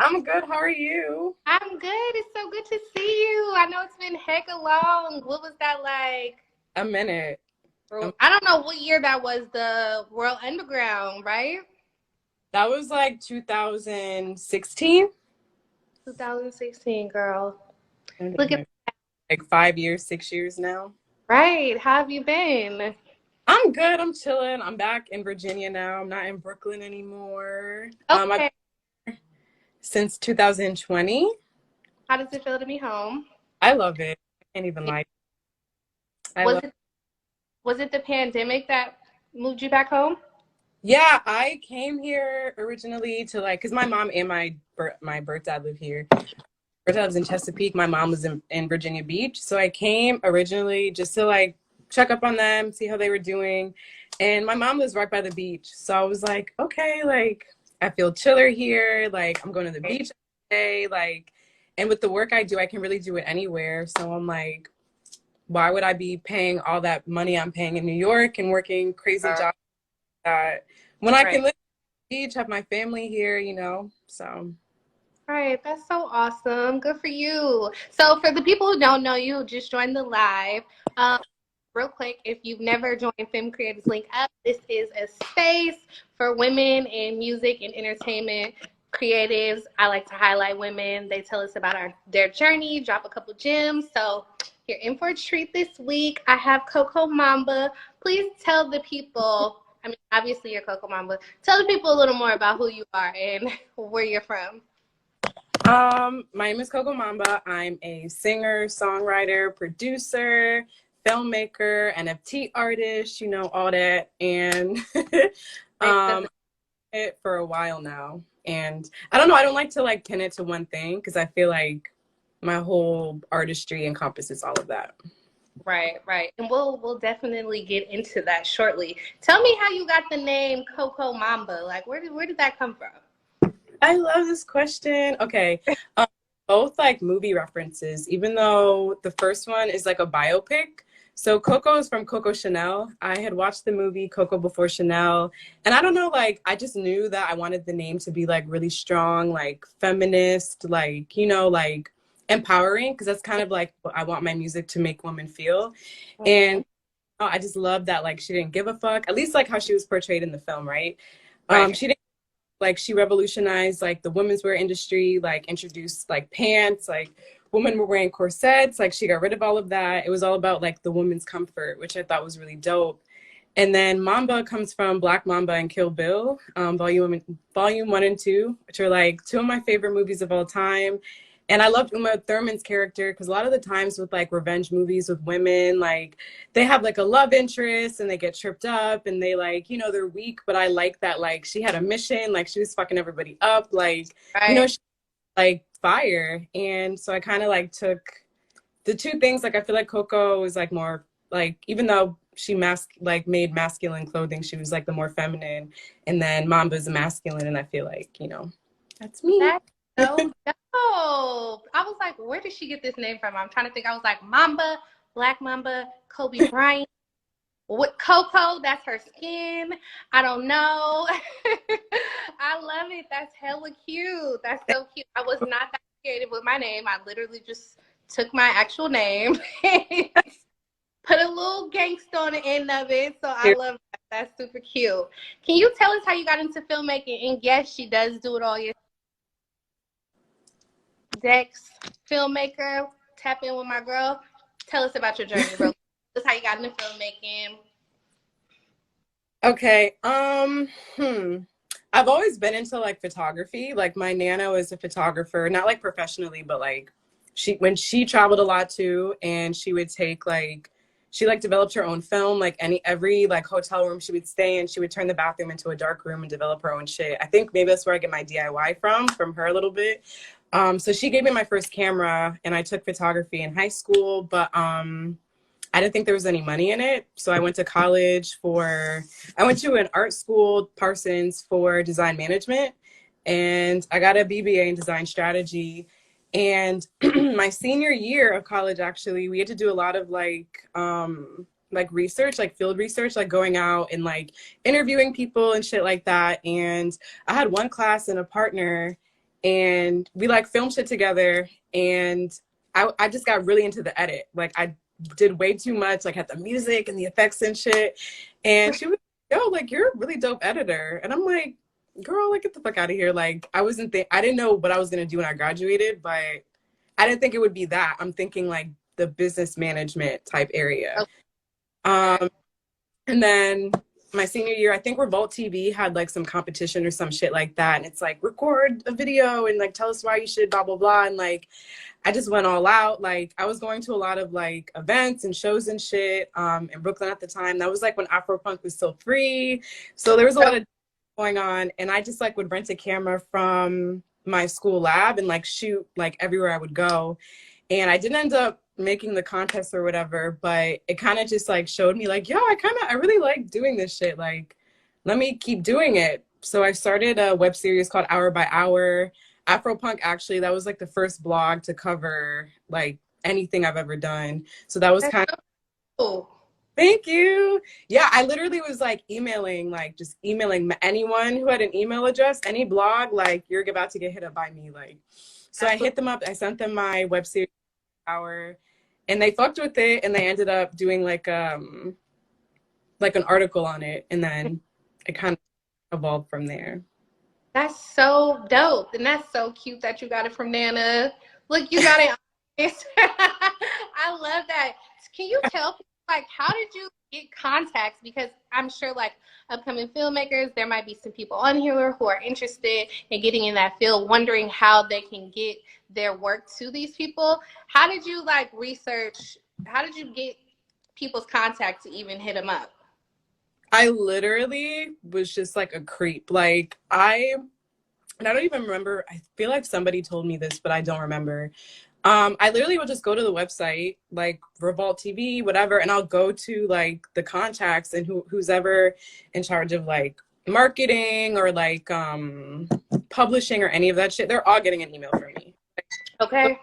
I'm good. How are you? I'm good. It's so good to see you. I know it's been hecka long. What was that like? A minute. I don't know what year that was, the World Underground, right? That was like 2016. 2016, girl. Look at Like 5 years, 6 years now. right. How have you been? I'm good. I'm chilling. I'm back in Virginia now. I'm not in Brooklyn anymore. I've Okay. since 2020. How does it feel to be home? I love it. I can't even lie. I Was love. it was it the pandemic that moved you back home? Yeah, I came here originally to like, cause my mom and my birth dad live here. Birth dad lives in Chesapeake. My mom was in Virginia Beach, so I came originally just to like check up on them, see how they were doing. And my mom lives right by the beach, so I was like, okay, like I feel chiller here. Like I'm going to the beach every day, like, and with the work I do, I can really do it anywhere. So I'm like, why would I be paying all that money I'm paying in New York and working crazy jobs that when I can live at the beach, have my family here. So. Right, that's so awesome. Good for you. So, for the people who don't know you, who just joined the live, real quick, if you've never joined Fem Creatives Link Up, this is a space for women in music and entertainment creatives. I like to highlight women. They tell us about their journey, drop a couple gems. So, you're in for a treat this week. I have Coco Mambad. Please tell the people, I mean, obviously you're Coco Mambad. Tell the people a little more about who you are and where you're from. My name is Coco Mambad. I'm a singer, songwriter, producer, filmmaker, NFT artist, all that. And it for a while now. And I don't know, I don't like to like pin it to one thing because I feel like my whole artistry encompasses all of that. Right, right. And we'll definitely get into that shortly. Tell me how you got the name Coco Mambad. Like where did that come from? I love this question. Okay. Both like movie references, even though the first one is like a biopic. So Coco is from Coco Chanel. I had watched the movie Coco before Chanel. And I don't know, like, I just knew that I wanted the name to be like really strong, like feminist, like, like empowering, because that's kind of like what I want my music to make women feel. And I just love that, like, she didn't give a fuck, at least like how she was portrayed in the film, right? She didn't like she revolutionized like the women's wear industry, like introduced like pants, like women were wearing corsets, like she got rid of all of that. It was all about like the woman's comfort, which I thought was really dope. And then Mamba comes from Black Mamba and Kill Bill, volume 1 and 2, which are like two of my favorite movies of all time. And I loved Uma Thurman's character because a lot of the times with like revenge movies with women, like they have like a love interest and they get tripped up and they like, they're weak. But I like that like she had a mission, like she was fucking everybody up, like, she like fire. And so I kind of like took the two things. Like I feel like Coco was like more like, even though she made masculine clothing, she was like the more feminine. And then Mamba's masculine, and I feel like, that's me. That's so dope. I was like, where did she get this name from? I'm trying to think. I was like, Mamba, Black Mamba, Kobe Bryant. With Coco, that's her skin. I don't know. I love it. That's hella cute. That's so cute. I was not that creative with my name. I literally just took my actual name and put a little gangsta on the end of it. So I love that. That's super cute. Can you tell us how you got into filmmaking? And yes, she does do it all. Dex, filmmaker, tap in with my girl. Tell us about your journey, bro. Tell us how you got into filmmaking. Okay. I've always been into like photography. Like my Nana was a photographer, not like professionally, but like when she traveled a lot too, and she would take like she like developed her own film, like every like hotel room she would stay in, she would turn the bathroom into a dark room and develop her own shit. I think maybe that's where I get my DIY from her a little bit. So she gave me my first camera and I took photography in high school, but I didn't think there was any money in it. So I went to an art school, Parsons, for design management. And I got a BBA in design strategy. And my senior year of college, actually, we had to do a lot of like research, like field research, like going out and like interviewing people and shit like that. And I had one class and a partner, and we like filmed shit together, and I just got really into the edit. Like I did way too much, like had the music and the effects and shit. And she was, yo, like you're a really dope editor. And I'm like, girl, like get the fuck out of here. Like I didn't know what I was gonna do when I graduated, but I didn't think it would be that. I'm thinking like the business management type area. Okay. And then my senior year, I think Revolt TV had like some competition or some shit like that. And it's like, record a video and like tell us why you should, blah, blah, blah. And like, I just went all out. Like, I was going to a lot of like events and shows and shit in Brooklyn at the time. That was like when Afropunk was still free. So there was a lot of going on. And I just like would rent a camera from my school lab and like shoot like everywhere I would go. And I didn't end up making the contest or whatever, but it kind of just like showed me like, yo, I really like doing this shit. Like, let me keep doing it. So I started a web series called Hour by Hour. Afropunk, actually, that was like the first blog to cover like anything I've ever done. So that was That's kind so of, cool. thank you. Yeah, I literally was like just emailing anyone who had an email address, any blog, like you're about to get hit up by me. Like, so I hit them up, I sent them my web series Hour, and they fucked with it, and they ended up doing like an article on it, and then it kind of evolved from there. That's so dope. And that's so cute that you got it from Nana. Look, you got it. I love that. Can you tell people, like, how did you get contacts? Because I'm sure, like, upcoming filmmakers, there might be some people on here who are interested in getting in that field, wondering how they can get their work to these people. How did you, like, research? How did you get people's contact to even hit them up? I literally was just like a creep. Like I don't even remember. I feel like somebody told me this, but I don't remember. I literally would just go to the website, like Revolt TV, whatever, and I'll go to like the contacts and who's ever in charge of like marketing or like publishing or any of that shit. They're all getting an email from me. Okay.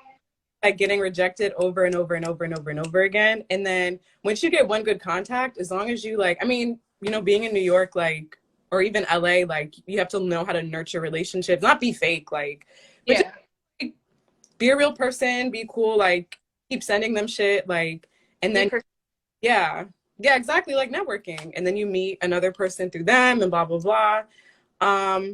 Like getting rejected over and over and over and over and over again. And then once you get one good contact, as long as you like, I mean, you know, being in New York, like, or even LA, like you have to know how to nurture relationships, not be fake, like, but Yeah. just be a real person, be cool, like keep sending them shit, like, and then, yeah, exactly. Like networking. And then you meet another person through them and blah, blah, blah.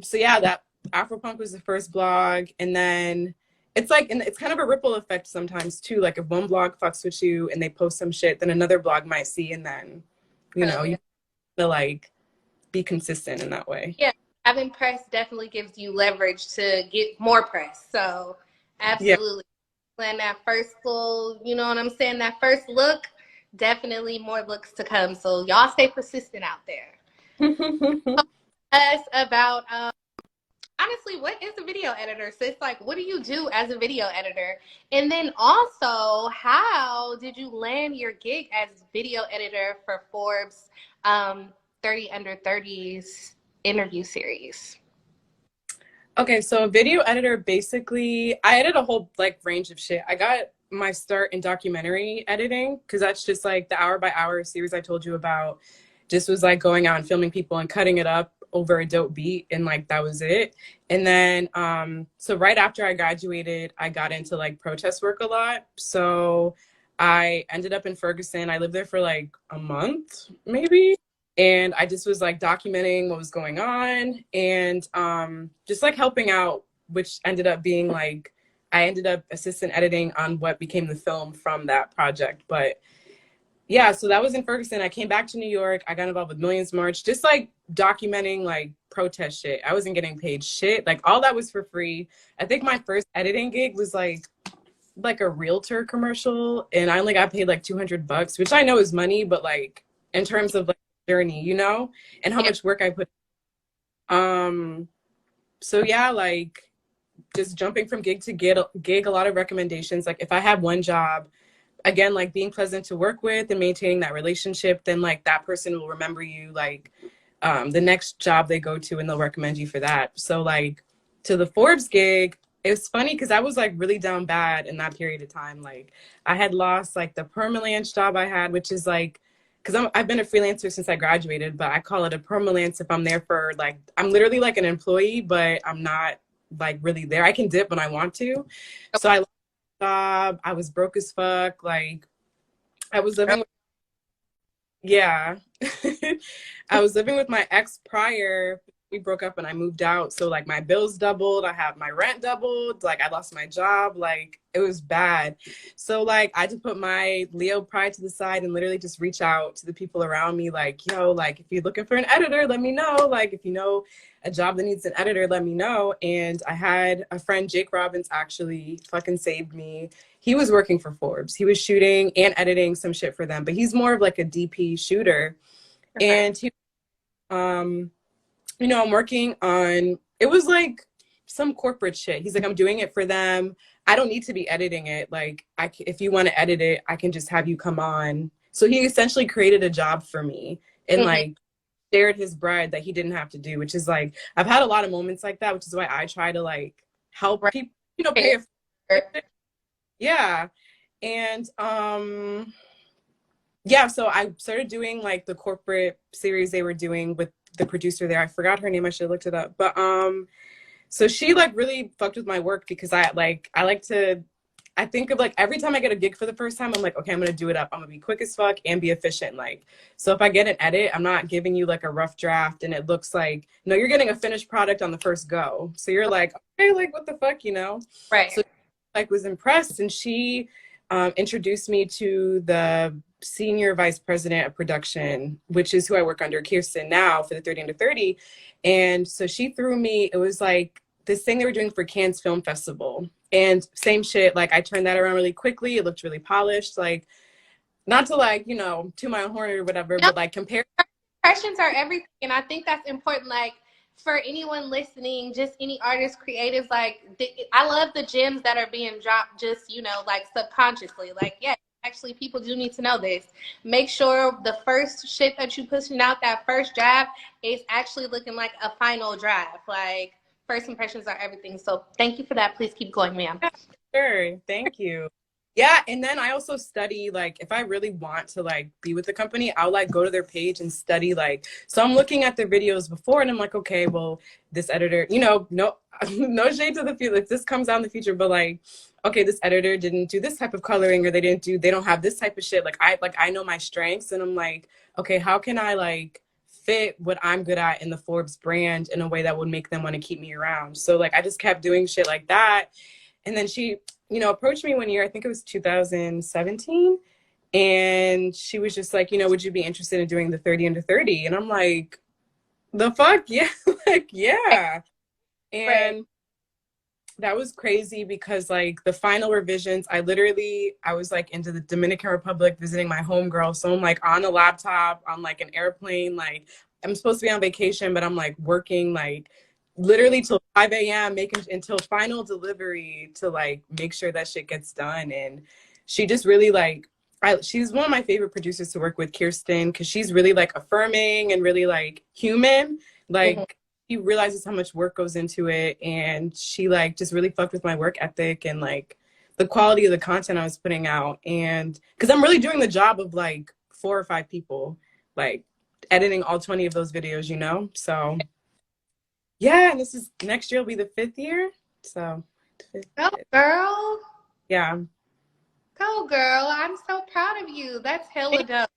So yeah, that Afropunk was the first blog. And then it's like, and it's kind of a ripple effect sometimes too. Like if one blog fucks with you and they post some shit, then another blog might see, and then, you know, you to like be consistent in that way. Yeah, having press definitely gives you leverage to get more press. So absolutely. Yeah. And that first little, you know what I'm saying, that first look, definitely more looks to come. So y'all stay persistent out there. Us about honestly, what is a video editor? So it's like, what do you do as a video editor? And then also, how did you land your gig as video editor for Forbes 30 Under 30s interview series? Okay, so a video editor, basically, I edit a whole like range of shit. I got my start in documentary editing because that's just like the Hour by Hour series I told you about. Just was like going out and filming people and cutting it up over a dope beat, and like that was it. And then so right after I graduated, I got into like protest work a lot. So I ended up in Ferguson. I lived there for like a month maybe, and I just was like documenting what was going on and just like helping out, which ended up being like I ended up assistant editing on what became the film from that project. But yeah, so that was in Ferguson. I came back to New York. I got involved with Millions March, just like documenting like protest shit. I wasn't getting paid shit. Like all that was for free. I think my first editing gig was like a realtor commercial, and I only got paid like $200, which I know is money, but like in terms of like journey, you know, and how much work I put. So yeah, like just jumping from gig to gig, a lot of recommendations. Like if I had one job, again, like being pleasant to work with and maintaining that relationship, then like that person will remember you like the next job they go to, and they'll recommend you for that. So like to the Forbes gig, it was funny because I was like really down bad in that period of time. Like I had lost like the permalance job I had, which is like, because I've been a freelancer since I graduated, but I call it a permalance if I'm there for like, I'm literally like an employee, but I'm not like really there. I can dip when I want to. So I lost my job. I was broke as fuck. Like I was living with, yeah. I was living with my ex prior. We broke up and I moved out. So like my bills doubled. I have my rent doubled. Like I lost my job. Like it was bad. So like I just put my Leo pride to the side and literally just reach out to the people around me. Like, yo, like if you're looking for an editor, let me know. Like if you know a job that needs an editor, let me know. And I had a friend, Jake Robbins, actually fucking saved me. He was working for Forbes. He was shooting and editing some shit for them, but he's more of like a DP shooter. Okay. And he, you know, I'm working on, it was like some corporate shit. He's like, I'm doing it for them. I don't need to be editing it. Like, if you want to edit it, I can just have you come on. So he essentially created a job for me and like shared his bread that he didn't have to do, which is like, I've had a lot of moments like that, which is why I try to like help people, you know, pay it. Yeah. And, yeah, so I started doing like the corporate series they were doing with the producer there. I forgot her name. I should have looked it up. But so she like really fucked with my work because I like to, I think of like every time I get a gig for the first time, I'm like, okay, I'm gonna do it up. I'm gonna be quick as fuck and be efficient. Like, so if I get an edit, I'm not giving you like a rough draft and it looks like, no, you're getting a finished product on the first go. So you're like, okay, like what the fuck, you know? Right. So like was impressed and she introduced me to the senior vice president of production, which is who I work under, Kirsten, now for the 30 Under 30. And so she threw me, it was like this thing they were doing for Cannes Film Festival. And same shit, like I turned that around really quickly. It looked really polished. Like, not to like, you know, to my own horn or whatever, but like compare. Impressions are everything. And I think that's important. Like, for anyone listening, just any artists, creatives, like, I love the gems that are being dropped just, you know, like subconsciously. Like, yeah, actually, people do need to know this. Make sure the first shit that you pushing out, that first draft, is actually looking like a final draft. Like, first impressions are everything. So thank you for that. Please keep going, ma'am. Yeah, sure. Thank you. Yeah, and then I also study, like, if I really want to, like, be with the company, I'll, like, go to their page and study, like, so I'm looking at their videos before, and I'm like, okay, well, this editor, you know, no, no shade to the future, if this comes out in the future, but, like, okay, this editor didn't do this type of coloring, or they don't have this type of shit, like, I know my strengths, and I'm like, okay, how can I, like, fit what I'm good at in the Forbes brand in a way that would make them want to keep me around? So, like, I just kept doing shit like that, and then she, you know, approached me one year, I think it was 2017. And she was just like, you know, would you be interested in doing the 30 Under 30? And I'm like, the fuck? Yeah. Like, yeah. And that was crazy because like the final revisions, I was like into the Dominican Republic visiting my homegirl. So I'm like on a laptop, on like an airplane, like I'm supposed to be on vacation, but I'm like working like literally till 5 a.m. making until final delivery to like make sure that shit gets done. And she just really like, she's one of my favorite producers to work with, Kirsten, because she's really like affirming and really like human. Like she realizes how much work goes into it, and she like just really fucked with my work ethic and like the quality of the content I was putting out. And because I'm really doing the job of like 4 or 5 people, like editing all 20 of those videos, you know? So yeah, and this is next year will be the 5th year. So go girl. Yeah. Go girl. I'm so proud of you. That's hella dope.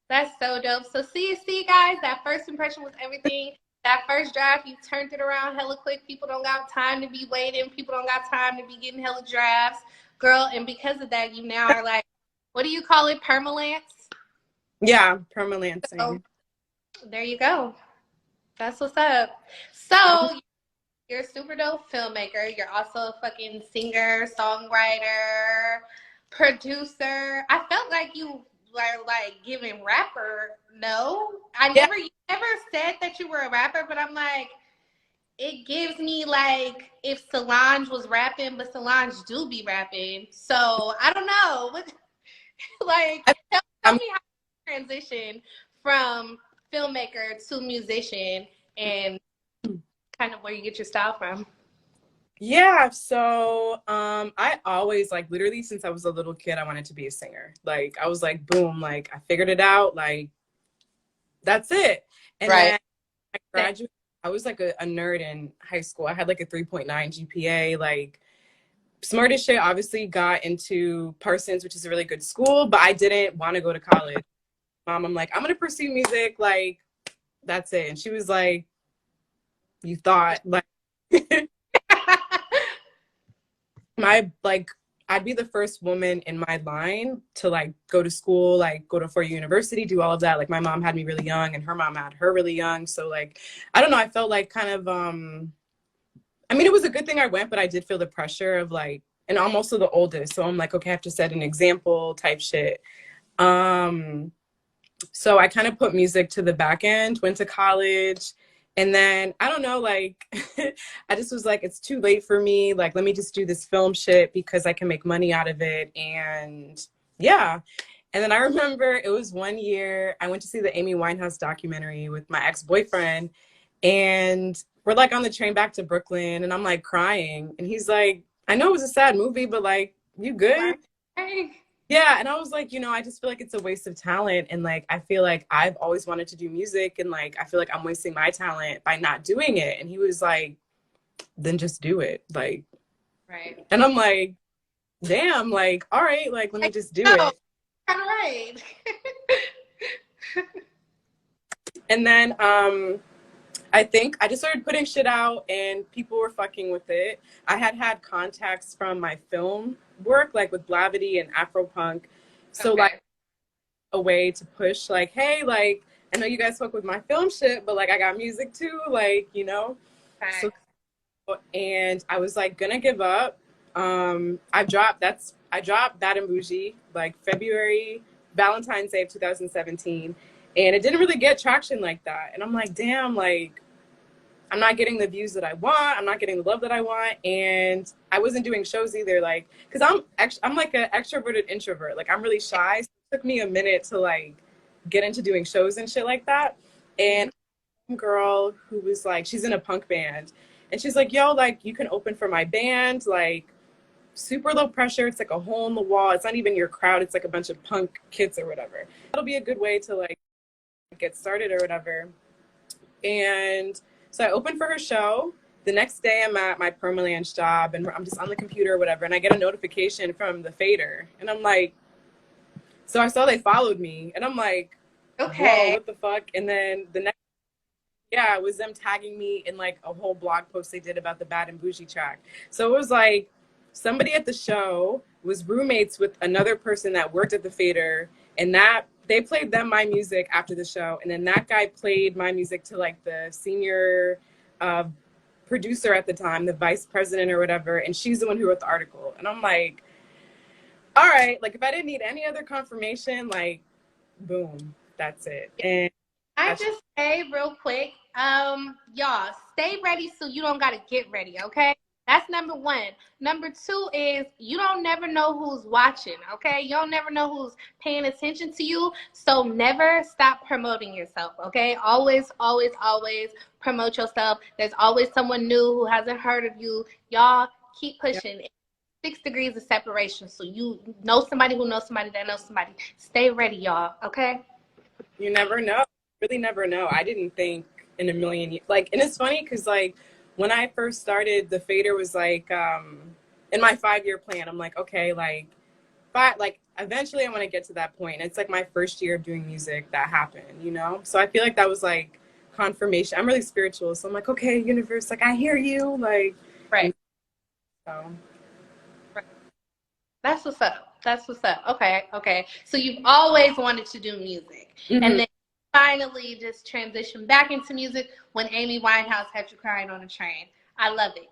That's so dope. So see guys, that first impression was everything. That first draft, you turned it around hella quick. People don't got time to be waiting. People don't got time to be getting hella drafts. Girl, and because of that, you now are like, what do you call it? Permalance? Yeah, permalancing. So, there you go. That's what's up. So you're a super dope filmmaker. You're also a fucking singer, songwriter, producer. I felt like you were like giving rapper. No, you never said that you were a rapper, but I'm like, it gives me like if Solange was rapping, but Solange do be rapping. So I don't know. Like, tell me how you transition from filmmaker to musician and kind of where you get your style from. Yeah, so I always like literally since I was a little kid I wanted to be a singer. Like I was like boom, like I figured it out, like that's it. And then I graduated I was like a nerd in high school. I had like a 3.9 GPA, like smart as shit. Obviously got into Parsons, which is a really good school, but I didn't want to go to college. Mom, I'm like, I'm going to pursue music. Like, that's it. And she was like, you thought, like, I'd be the first woman in my line to like go to school, like go to 4-year university, do all of that. Like my mom had me really young and her mom had her really young. So like, I don't know, I felt like kind of, I mean, it was a good thing I went, but I did feel the pressure of like, and I'm also the oldest. So I'm like, okay, I have to set an example type shit. So I kind of put music to the back end, went to college. And then I don't know, like, I just was like, it's too late for me. Like, let me just do this film shit because I can make money out of it. And yeah. And then I remember it was one year I went to see the Amy Winehouse documentary with my ex-boyfriend. And we're like on the train back to Brooklyn and I'm like crying. And he's like, I know it was a sad movie, but like, you good? Right. Yeah, and I was like, you know, I just feel like it's a waste of talent. And like, I feel like I've always wanted to do music. And like, I feel like I'm wasting my talent by not doing it. And he was like, then just do it. Like, Right. and I'm like, damn, like, all right, like, let me just do it. All right. And then I think I just started putting shit out and people were fucking with it. I had contacts from my film work, like with Blavity and Afropunk. So Okay. like a way to push like, hey, like, I know you guys fuck with my film shit, but like I got music too, like, you know? Okay. So, and I was like gonna give up. I dropped Bad and Bougie like February, Valentine's Day of 2017. And it didn't really get traction like that. And I'm like, damn, like I'm not getting the views that I want. I'm not getting the love that I want. And I wasn't doing shows either. Like, cause I'm like an extroverted introvert. Like I'm really shy. So it took me a minute to like get into doing shows and shit like that. And a girl who was like, she's in a punk band and she's like, yo, like you can open for my band. Like super low pressure. It's like a hole in the wall. It's not even your crowd. It's like a bunch of punk kids or whatever. That'll be a good way to like get started or whatever. And so I opened for her show. The next day I'm at my permalance job and I'm just on the computer or whatever. And I get a notification from the Fader. And I'm like, so I saw they followed me and I'm like, Okay. whoa, what the fuck? And then the next, yeah, it was them tagging me in like a whole blog post they did about the Bad and Bougie track. So it was like somebody at the show was roommates with another person that worked at the Fader and that they played them my music after the show. And then that guy played my music to like the senior producer at the time, the vice president or whatever. And she's the one who wrote the article. And I'm like, all right, like if I didn't need any other confirmation, like boom, that's it. And I just say real quick, y'all stay ready so you don't gotta get ready, okay? That's number one. Number two is you don't never know who's watching, okay? You don't never know who's paying attention to you. So never stop promoting yourself, okay? Always, always, always promote yourself. There's always someone new who hasn't heard of you. Y'all keep pushing. 6 degrees of separation. So you know somebody who knows somebody that knows somebody. Stay ready, y'all, okay? You never know. Really never know. I didn't think in a million years. Like, and it's funny because like when I first started, the Fader was like in my 5-year plan. I'm like, okay, like eventually I want to get to that point. It's like my first year of doing music that happened, you know? So I feel like that was like confirmation. I'm really spiritual. So I'm like, okay, universe, like I hear you. Like, Right. So. That's what's up. That's what's up. Okay, okay. So you've always wanted to do music. Mm-hmm. And then finally just transition back into music when Amy Winehouse had you crying on a train. I love it.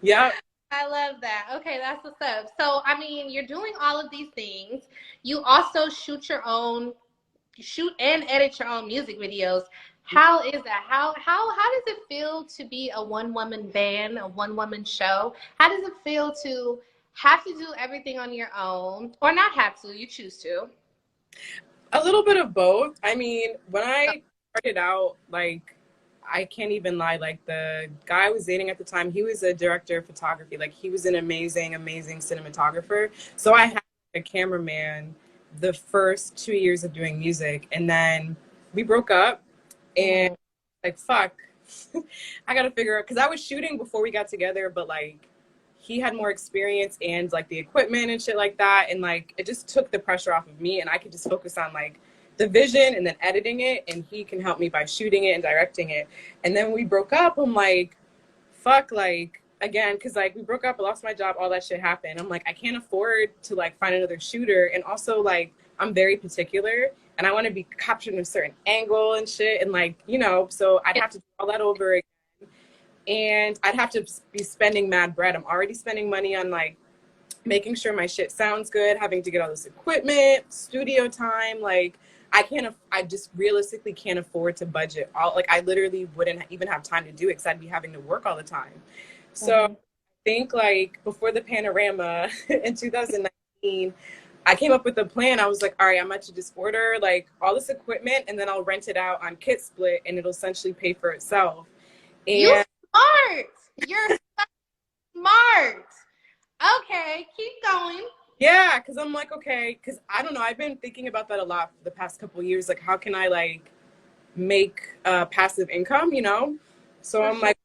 Yeah. I love that. Okay, that's what's up. So, I mean, you're doing all of these things. You also shoot and edit your own music videos. How is that? How does it feel to be a one-woman band, a one-woman show? How does it feel to have to do everything on your own or not have to, you choose to? A little bit of both. I mean, when I started out, like, I can't even lie, like the guy I was dating at the time, he was a director of photography. Like he was an amazing, amazing cinematographer. So I had a cameraman the first 2 years of doing music. And then we broke up And like, fuck, I gotta figure out, because I was shooting before we got together, but like he had more experience and like the equipment and shit like that, and like it just took the pressure off of me, and I could just focus on like the vision and then editing it, and he can help me by shooting it and directing it. And then when we broke up, I'm like, fuck, like again, because like we broke up, I lost my job, all that shit happened. I'm like, I can't afford to like find another shooter, and also like I'm very particular and I want to be captured in a certain angle and shit, and like, you know, so I'd have to do all that over again, and I'd have to be spending mad bread. I'm already spending money on like making sure my shit sounds good, having to get all this equipment, studio time. Like I just realistically can't afford to budget all. Like I literally wouldn't even have time to do it because I'd be having to work all the time. So I think like before the panorama in 2019, I came up with a plan. I was like, all right, I'm about to just order like all this equipment, and then I'll rent it out on Kit Split, and it'll essentially pay for itself. And you smart. You're so smart. Okay, keep going. yeah, because I'm like, okay, because I don't know, I've been thinking about that a lot for the past couple of years. Like, how can I like make passive income, you know? So I'm like,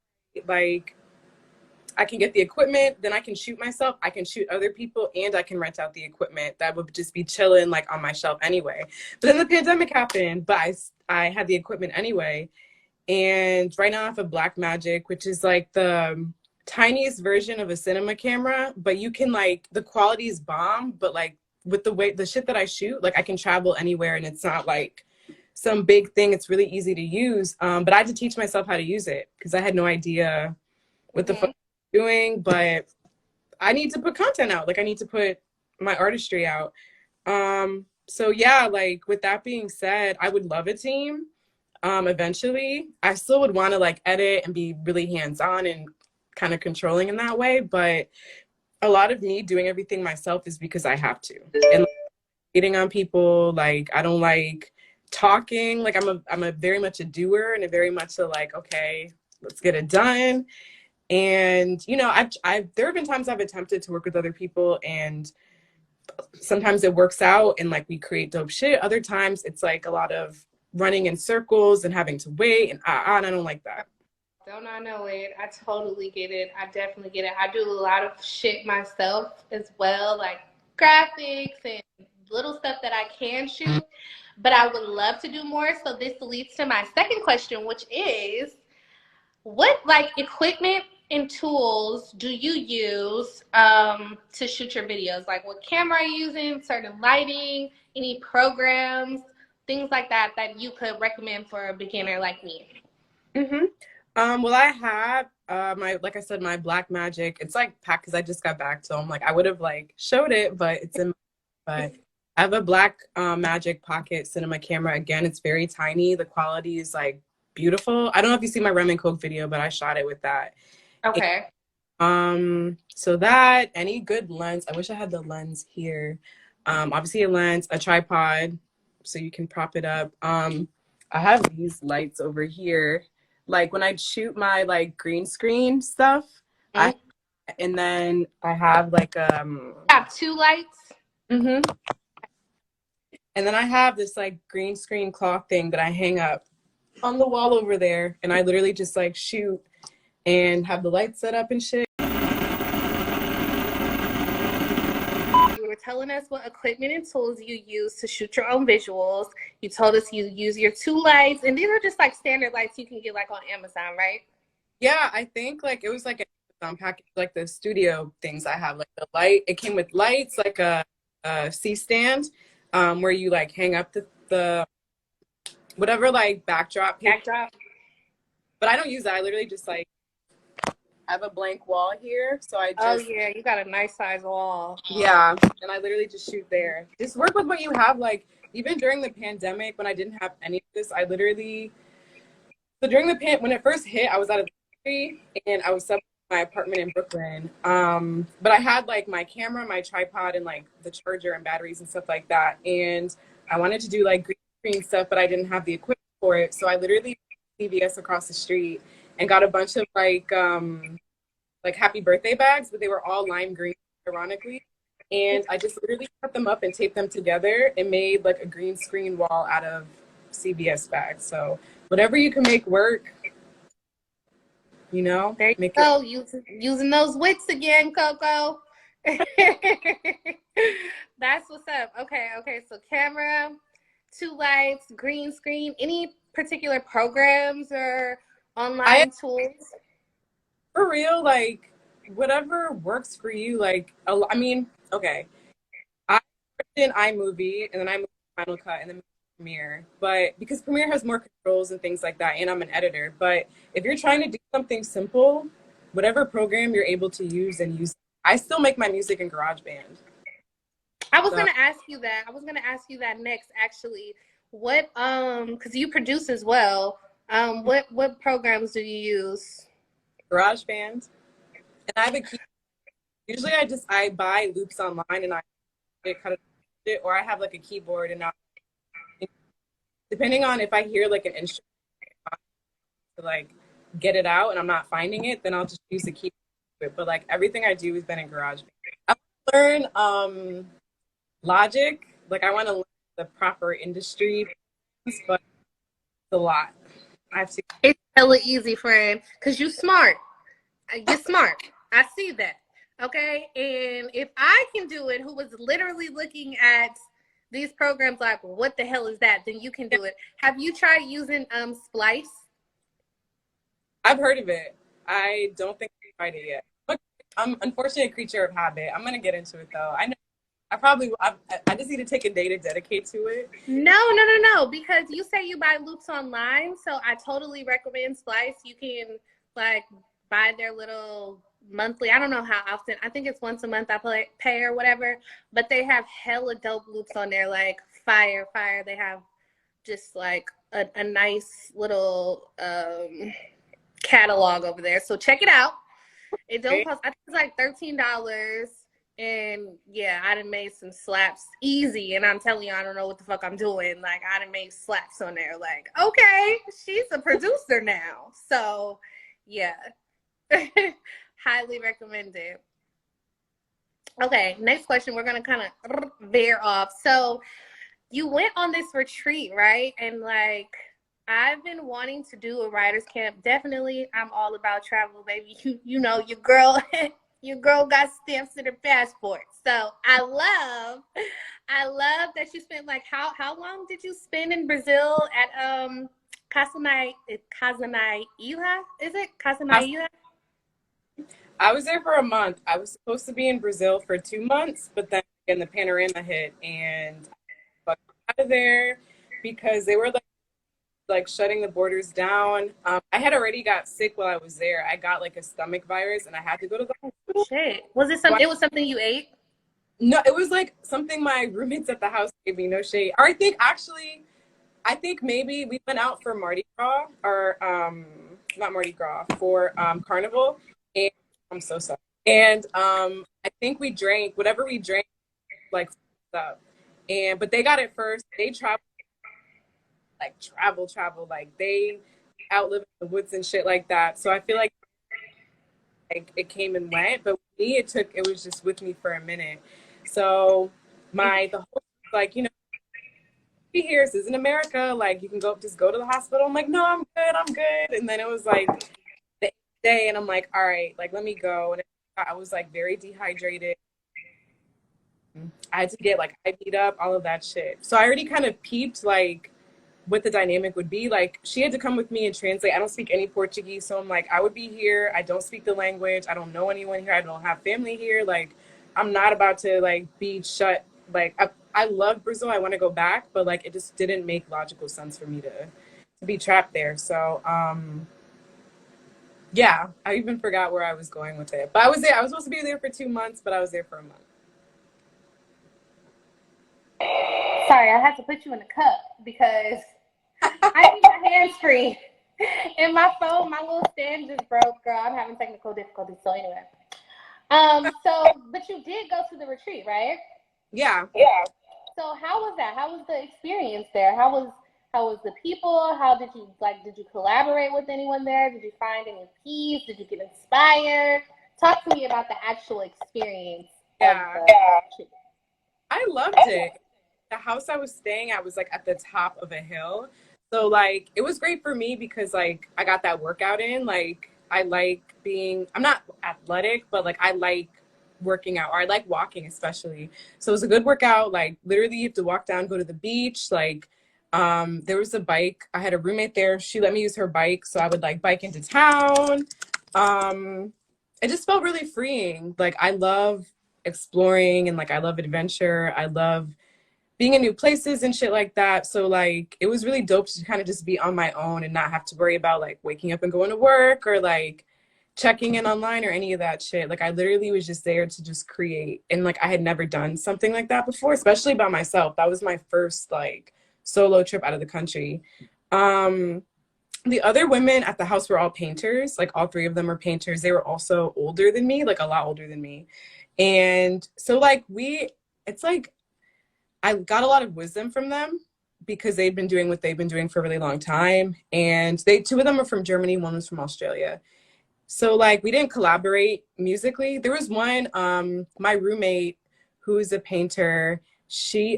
I can get the equipment, then I can shoot myself, I can shoot other people, and I can rent out the equipment that would just be chilling like on my shelf anyway. But then the pandemic happened, but I had the equipment anyway. And right now I have a Blackmagic, which is like the tiniest version of a cinema camera, but you can like, the quality is bomb, but like with the shit that I shoot, like I can travel anywhere, and it's not like some big thing. It's really easy to use. But I had to teach myself how to use it because I had no idea what the fuck I was doing. But I need to put content out. Like I need to put my artistry out. So yeah, like with that being said, I would love a team. Eventually I still would want to like edit and be really hands-on and kind of controlling in that way, but a lot of me doing everything myself is because I have to. And like, waiting on people, like I don't like talking. Like I'm a very much a doer, and a very much a like, okay, let's get it done. And you know, I've there have been times I've attempted to work with other people, and sometimes it works out and like we create dope shit. Other times it's like a lot of running in circles and having to wait, and I don't like that. Don't I know it? I totally get it. I definitely get it. I do a lot of shit myself as well, like graphics and little stuff that I can shoot, but I would love to do more. So this leads to my second question, which is what like equipment and tools do you use to shoot your videos? Like what camera are you using, certain lighting, any programs, things like that that you could recommend for a beginner like me? Well, I have my, like I said, my Blackmagic. It's like packed because I just got back, so I'm like I would have like showed it, but it's in. But I have a Black Magic Pocket cinema camera. Again, it's very tiny. The quality is like beautiful. I don't know if you see my Rum and Coke video, but I shot it with that. Okay. So that, any good lens. I wish I had the lens here. Obviously a lens, a tripod, so you can prop it up. I have these lights over here. Like when I shoot my like green screen stuff, and then I have like I have two lights. And then I have this like green screen clock thing that I hang up on the wall over there, and I literally just like shoot and have the lights set up and shit. You were telling us what equipment and tools you use to shoot your own visuals. You told us you use your two lights, and these are just like standard lights you can get like on Amazon, right? Yeah, I think like it was like an Amazon package, like the studio things I have, like the light. It came with lights, like a C-stand, where you like hang up the whatever like backdrop. But I don't use that. I literally just like I have a blank wall here, so I just. Oh yeah, you got a nice size wall. Yeah, and I literally just shoot there. Just work with what you have. Like even during the pandemic, when I didn't have any of this, I literally. So during when it first hit, I was out of the country and I was subbing my apartment in Brooklyn. But I had like my camera, my tripod, and like the charger and batteries and stuff like that. And I wanted to do like green screen stuff, but I didn't have the equipment for it. So I literally went to CVS across the street and got a bunch of like happy birthday bags, but they were all lime green, ironically. And I just literally cut them up and taped them together and made like a green screen wall out of CVS bags. So whatever you can make work, you know, There you make it. go, using those wits again, Coco. That's what's up. Okay. So camera, 2 lights, green screen. Any particular programs or I online tools? for real, like whatever works for you. Like, I mean, okay, I worked in iMovie and then I moved to Final Cut and then Premiere. But because Premiere has more controls and things like that, and I'm an editor. But if you're trying to do something simple, whatever program you're able to use and use. I still make my music in GarageBand. I was So gonna ask you that. I was gonna ask you that next, actually. What because you produce as well. What programs do you use? GarageBand, and I have a key. Usually, I buy loops online and I cut it, or I have like a keyboard and I, depending on if I hear like an instrument to like get it out and I'm not finding it, then I'll just use the keyboard. But like everything I do has been in GarageBand. I learn Logic. Like I want to learn the proper industry, but it's a lot. I have to. It's hella easy, friend, because you smart. You're smart. I see that. Okay. And if I can do it, who was literally looking at these programs like, what the hell is that? Then you can do it. Have you tried using Splice? I've heard of it. I don't think I've tried it yet. But I'm unfortunately a creature of habit. I'm gonna get into it though. I know. I just need to take a day to dedicate to it. No. Because you say you buy loops online, so I totally recommend Splice. You can like buy their little monthly. I don't know how often. I think it's once a month I pay or whatever. But they have hella dope loops on there, like fire. They have just like a nice little catalog over there. So check it out. It don't cost. I think it's like $13. And yeah, I done made some slaps easy. And I'm telling you, I don't know what the fuck I'm doing. Like, I done made slaps on there. Like, okay, she's a producer now. So, yeah. Highly recommended. Okay, next question. We're going to kind of veer off. So, you went on this retreat, right? And like, I've been wanting to do a writer's camp. Definitely, I'm all about travel, baby. You know, your girl. Your girl got stamps in her passport. So I love that you spent like how long did you spend in Brazil at Casanaíla? Is it Casanaíla? I was there for a month. I was supposed to be in Brazil for 2 months, but then again the panorama hit and I got out of there because they were like shutting the borders down. I had already got sick while I was there. I got like a stomach virus and I had to go to the hospital. Shit. Was it something? It was something you ate? No, it was like something my roommates at the house gave me. No shade. Or I think maybe we went out for Mardi Gras or not Mardi Gras for Carnival. And I'm so sorry. And I think we drank whatever we drank like stuff. But they got it first. They traveled like they outlive in the woods and shit like that. So I feel like it came and went, but with me it was just with me for a minute. So the whole like, you know, be here, this isn't America, like you can just go to the hospital. I'm like, no, I'm good. And then it was like the 8th day and I'm like, all right, like let me go. And I was like very dehydrated. I had to get like IV'd up, all of that shit. So I already kind of peeped like what the dynamic would be. Like she had to come with me and translate. I don't speak any Portuguese, so I'm like, I would be here. I don't speak the language. I don't know anyone here. I don't have family here. Like I'm not about to like be shut. Like I love Brazil. I want to go back, but like it just didn't make logical sense for me to be trapped there. So yeah, I even forgot where I was going with it. But I was there. I was supposed to be there for 2 months, but I was there for a month. Sorry, I had to put you in a cup because I need my hands free. And my phone, my little stand just broke, girl. I'm having technical difficulties. So anyway. But you did go to the retreat, right? Yeah. So how was that? How was the experience there? How was the people? How did you collaborate with anyone there? Did you find any peace? Did you get inspired? Talk to me about the actual experience. Yeah. I loved it. The house I was staying at was like at the top of a hill. So like it was great for me because like I got that workout in. Like I like being I'm not athletic, but like I like working out or I like walking especially. So it was a good workout. Like literally you have to walk down, go to the beach. Like there was a bike. I had a roommate there. She let me use her bike. So I would like bike into town. Um it just felt really freeing. Like I love exploring and like I love adventure. I love being in new places and shit like that. So like it was really dope to kind of just be on my own and not have to worry about like waking up and going to work or like checking in online or any of that shit. Like I literally was just there to just create. And like I had never done something like that before, especially by myself. That was my first like solo trip out of the country. Um the other women at the house were all painters. Like all three of them were painters. They were also older than me, like a lot older than me. And so like it's like I got a lot of wisdom from them because they've been doing what they've been doing for a really long time. And two of them were from Germany, one was from Australia. So like we didn't collaborate musically. There was one, my roommate who's a painter,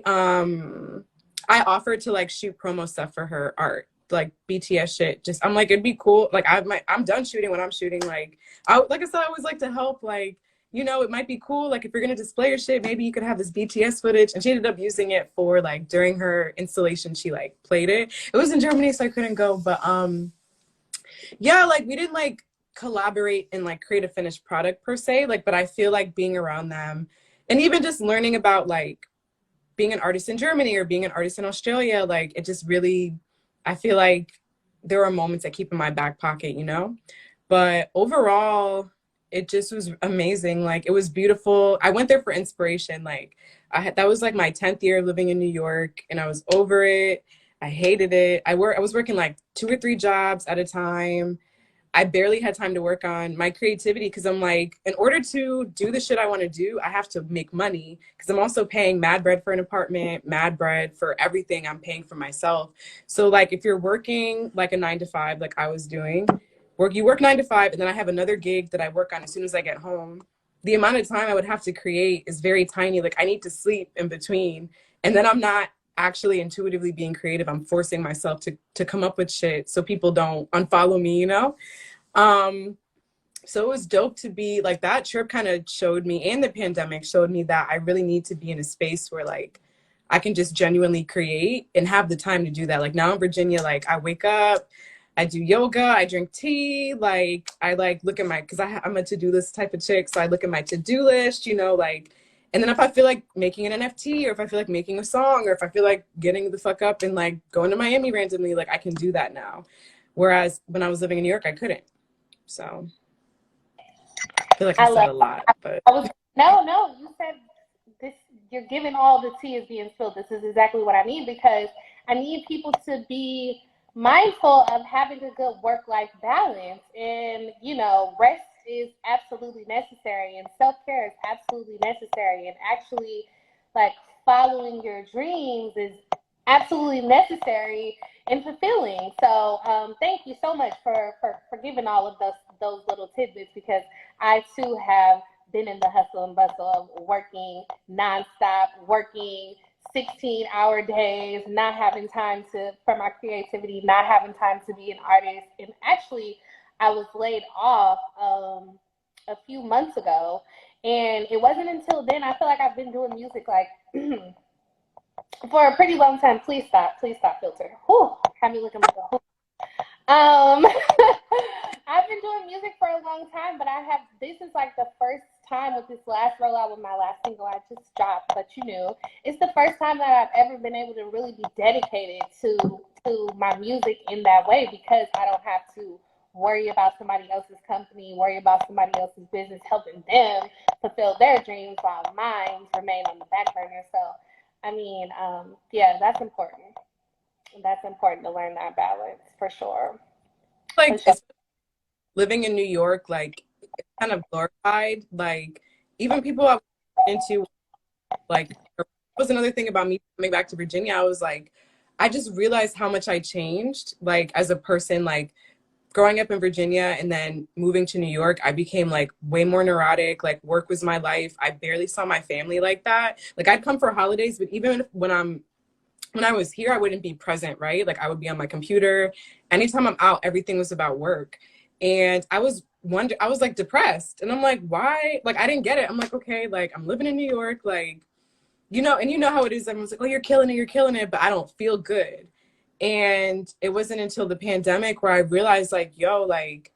I offered to like shoot promo stuff for her art, like BTS shit. Just I'm like, it'd be cool. Like I'm done shooting when I'm shooting. Like like I said, I always like to help. Like it might be cool. Like if you're gonna display your shit, maybe you could have this BTS footage. And she ended up using it for like during her installation. She like played it. It was in Germany, so I couldn't go. But yeah, like we didn't like collaborate and like create a finished product per se. Like, but I feel like being around them, and even just learning about like being an artist in Germany or being an artist in Australia, like it just really, I feel like there are moments I keep in my back pocket, But overall, it just was amazing. Like it was beautiful. I went there for inspiration. Like that was like my 10th year living in New York and I was over it. I hated it. I was working like 2 or 3 jobs at a time. I barely had time to work on my creativity because I'm like, in order to do the shit I want to do, I have to make money because I'm also paying mad bread for an apartment, mad bread for everything I'm paying for myself. So like if you're working like a 9 to 5, like I was doing, you work 9 to 5 and then I have another gig that I work on as soon as I get home. The amount of time I would have to create is very tiny. Like I need to sleep in between. And then I'm not actually intuitively being creative. I'm forcing myself to come up with shit so people don't unfollow me. Um, so it was dope to be like that trip kind of showed me, and the pandemic showed me that I really need to be in a space where like I can just genuinely create and have the time to do that. Like now in Virginia, like I wake up, I do yoga, I drink tea, like I like look at because I'm a to-do list type of chick. So I look at my to-do list, like, and then if I feel like making an NFT or if I feel like making a song or if I feel like getting the fuck up and like going to Miami randomly, like I can do that now. Whereas when I was living in New York, I couldn't. So I feel like I said a lot, but no, you said this. You're giving all the tea is being spilled. This is exactly what I need because I need people to be mindful of having a good work-life balance, and rest is absolutely necessary, and self-care is absolutely necessary, and actually, like following your dreams is absolutely necessary and fulfilling. So thank you so much for giving all of those little tidbits because I too have been in the hustle and bustle of working nonstop, working 16-hour days, not having time for my creativity, not having time to be an artist. And actually, I was laid off a few months ago. And it wasn't until then, I feel like I've been doing music like for a pretty long time. Please stop, filter. Whew, have me looking like a I've been doing music for a long time, but this is like the first time with this last rollout with my last single I just dropped, but it's the first time that I've ever been able to really be dedicated to my music in that way because I don't have to worry about somebody else's company, worry about somebody else's business, helping them fulfill their dreams while mine remain on the back burner. So, I mean, yeah, that's important. That's important to learn that balance for sure. Like living in New York, like it's kind of glorified. Like even people I was into, like that was another thing about me coming back to Virginia. I was like, I just realized how much I changed, like as a person, like growing up in Virginia and then moving to New York, I became like way more neurotic. Like work was my life. I barely saw my family like that. Like I'd come for holidays, but even when I'm when I was here, I wouldn't be present, right? Like I would be on my computer. Anytime I'm out, everything was about work. And I was like depressed. And I'm like, why? Like I didn't get it. I'm like, okay, like I'm living in New York, like, and you know how it is. Everyone's like, oh, you're killing it, but I don't feel good. And it wasn't until the pandemic where I realized like, yo, like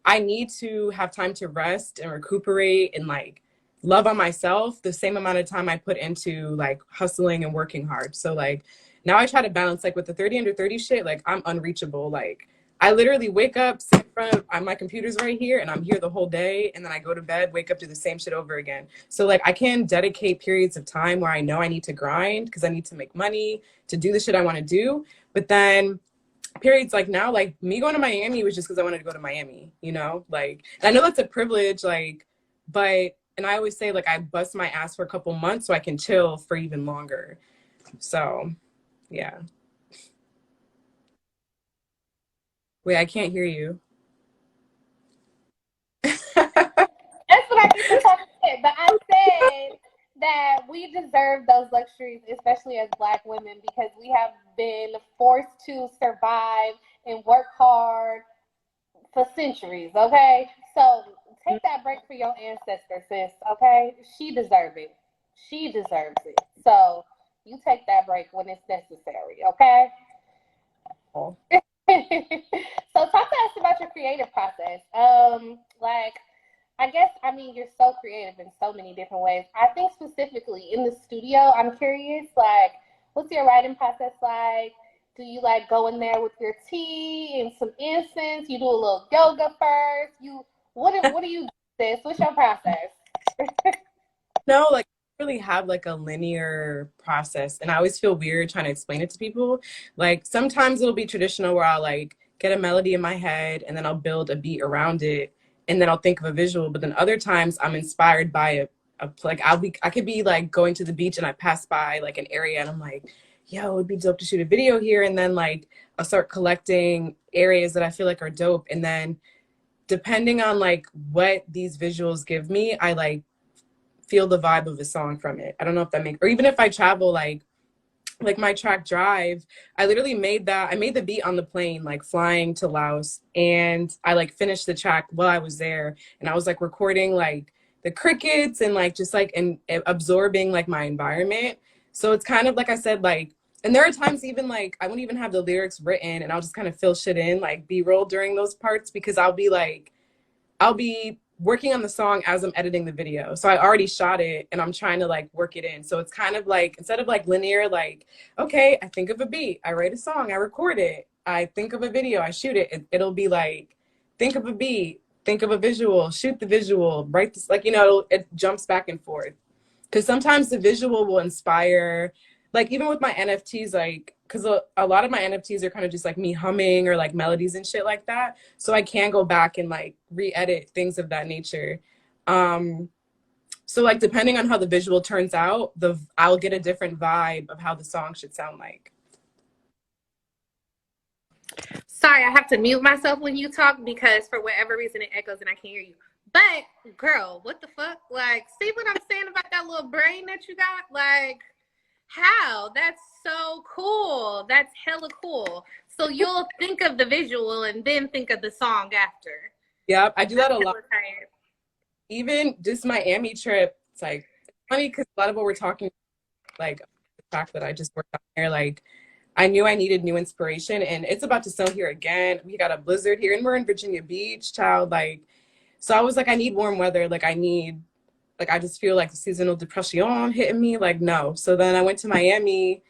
I need to have time to rest and recuperate and like love on myself the same amount of time I put into like hustling and working hard. So like now I try to balance like with the 30 under 30 shit, like I'm unreachable. Like I literally wake up, sit in front of my computer's right here and I'm here the whole day. And then I go to bed, wake up, do the same shit over again. So like I can dedicate periods of time where I know I need to grind because I need to make money to do the shit I want to do. But then periods like now, like me going to Miami was just because I wanted to go to Miami, like I know that's a privilege, like, but and I always say like I bust my ass for a couple months so I can chill for even longer. So yeah. Wait, I can't hear you. That's what I think you're talking about. But I said that we deserve those luxuries, especially as Black women, because we have been forced to survive and work hard for centuries, okay? So take that break for your ancestors, sis, okay? She deserves it. She deserves it. So you take that break when it's necessary, okay? Oh. So talk to us about your creative process. Like, I guess, I mean, you're so creative in so many different ways. I think specifically in the studio, I'm curious, like, what's your writing process like? Do you like go in there with your tea and some incense? You do a little yoga first? What do you do this? What's your process? No, like I really have like a linear process and I always feel weird trying to explain it to people. Like sometimes it'll be traditional where I'll like get a melody in my head and then I'll build a beat around it and then I'll think of a visual. But then other times I'm inspired by like I could be like going to the beach and I pass by like an area and I'm like, yo, it'd be dope to shoot a video here. And then like I'll start collecting areas that I feel like are dope. And then depending on like what these visuals give me, I like feel the vibe of a song from it. I don't know if that makes, or even if I travel, like my track Drive, I literally I made the beat on the plane, like flying to Laos. And I like finished the track while I was there. And I was like recording like the crickets and like just like and absorbing like my environment. So it's kind of like I said, like, and there are times even like I won't even have the lyrics written and I'll just kind of fill shit in, like B-roll during those parts because I'll be working on the song as I'm editing the video. So I already shot it and I'm trying to like work it in. So it's kind of like, instead of like linear, like, okay, I think of a beat, I write a song, I record it. I think of a video, I shoot it. It'll be like, think of a beat, think of a visual, shoot the visual, write this, like, it jumps back and forth. Because sometimes the visual will inspire, like even with my NFTs, like, because a lot of my NFTs are kind of just like me humming or like melodies and shit like that. So I can go back and like re-edit things of that nature. Um, so like depending on how the visual turns out, I'll get a different vibe of how the song should sound like. Sorry, I have to mute myself when you talk because for whatever reason it echoes and I can't hear you. But girl, what the fuck? Like, see what I'm saying about that little brain that you got? Like, how? That's so cool. That's hella cool. So you'll think of the visual and then think of the song after. Yeah, I do that a lot. Even just Miami trip, it's like funny because a lot of what we're talking, like the fact that I just worked on there, like I knew I needed new inspiration and it's about to snow here again. We got a blizzard here and we're in Virginia Beach, child. Like, so I was like, I need warm weather. Like I just feel like the seasonal depression hitting me. Like, no. So then I went to Miami